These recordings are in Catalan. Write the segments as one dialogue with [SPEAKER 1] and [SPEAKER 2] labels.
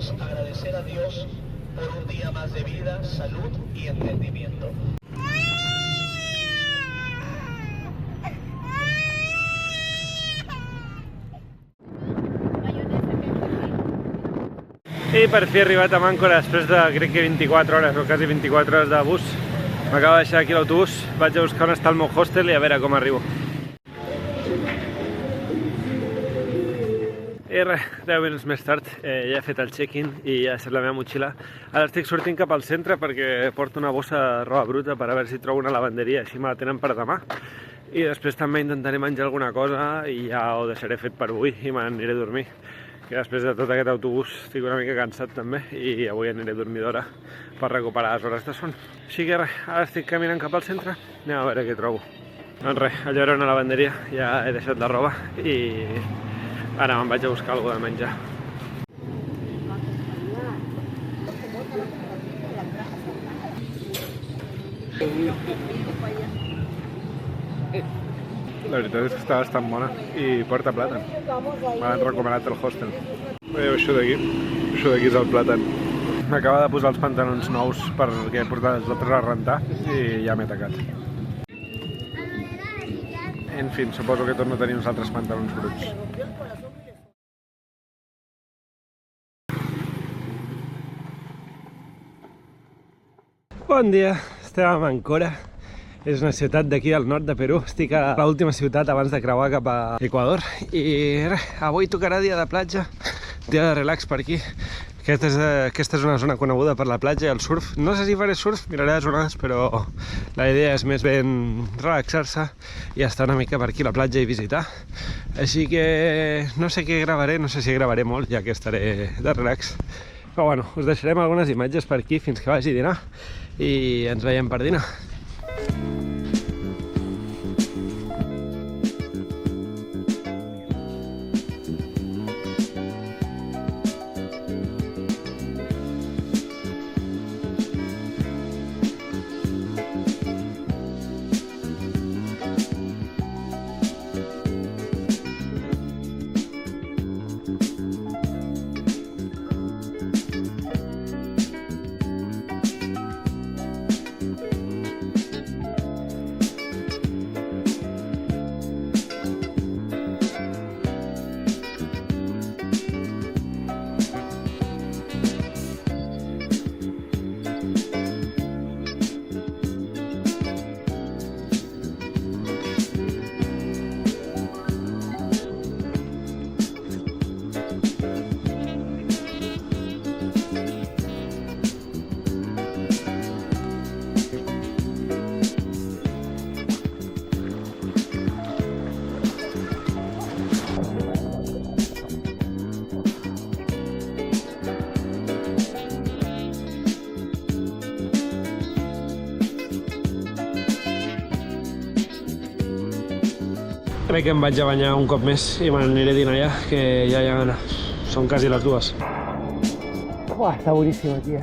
[SPEAKER 1] queremos agradecer a Dios por un día más de vida, salud y entendimiento.
[SPEAKER 2] I per fi he arribat a Màncora després de, crec que 24 hores o quasi 24 hores de bus. M'acaba de deixar aquí l'autobús, vaig a buscar on està el meu hostel i a veure com arribo. I res, 10 minuts més tard ja he fet el check-in i ja he deixat la meva motxilla. Ara estic sortint cap al centre perquè porto una bossa de roba bruta per a veure si trobo una lavanderia, així me la tenen per demà. I després també intentaré menjar alguna cosa i ja ho deixaré fet per avui i me n'aniré a dormir. Que després de tot aquest autobús estic una mica cansat també i avui aniré a dormir d'hora per recuperar les hores de son. Així que res, ara estic caminant cap al centre, anem a veure què trobo. Doncs res, allò era una lavanderia, ja he deixat la roba i ara me'n vaig a buscar alguna de menjar. La veritat és que està bastant bona i porta plàtan. M'han recomanat el hostel. Veieu, això d'aquí és el plàtan. M'acaba de posar els pantalons nous perquè he portat els altres a rentar i ja m'he tacat. En fi, suposo que torno a tenir uns altres pantalons bruts. Bon dia, estem a Màncora. És una ciutat d'aquí al nord de Perú. Estic a l'última ciutat abans de creuar cap a Equador. I res, avui tocarà dia de platja, dia de relax per aquí. Aquesta és una zona coneguda per la platja i el surf. No sé si faré surf, miraré les onades, però la idea és més ben relaxar-se i estar una mica per aquí a la platja i visitar. Així que no sé què gravaré, no sé si gravaré molt, ja que estaré de relax. Però bueno, us deixarem algunes imatges per aquí fins que vagi a dinar i ens veiem per dinar. Crec que em vaig a banyar un cop més i me n'aniré a dinar ja, que ja hi ha gana. Són quasi les 2. Uah, està boníssim aquí,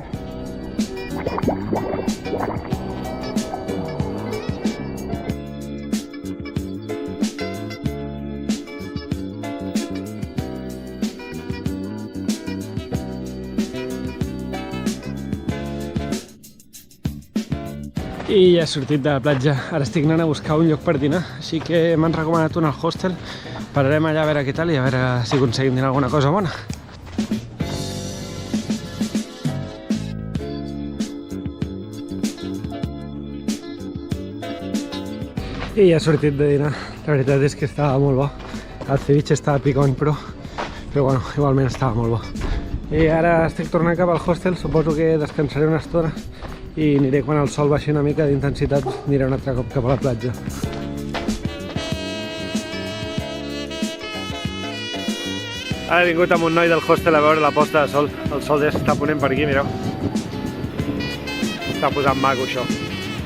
[SPEAKER 2] I ja he sortit de la platja, ara estic anant a buscar un lloc per dinar, així que m'han recomanat un al hostel. Pararem allà a veure què tal i a veure si aconseguim dinar alguna cosa bona. I ja he sortit de dinar, la veritat és que estava molt bo. El ceviche estava picant, però bueno, igualment estava molt bo. I ara estic tornant cap al hostel, suposo que descansaré una estona i aniré quan el sol baixi una mica d'intensitat, aniré un altre cop cap a la platja. Ara he vingut amb un noi del hostel a veure la posta de sol. El sol ja s'està ponent per aquí, mireu. Està posant maco això.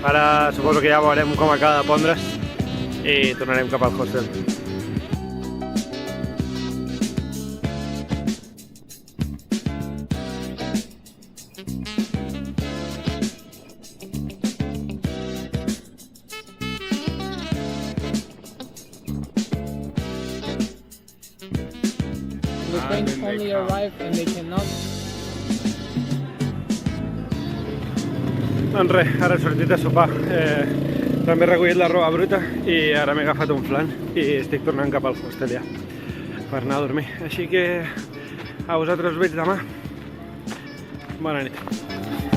[SPEAKER 2] Ara suposo que ja veurem com acaba de pondre's i tornarem cap al hostel.
[SPEAKER 3] The trains only arrive and they cannot
[SPEAKER 2] Doncs res, ara he sortit a sopar. També he recollit la roba bruta i ara m'he agafat un flan i estic tornant cap al hostel ja per anar a dormir. Així que a vosaltres us veig demà. Bona nit.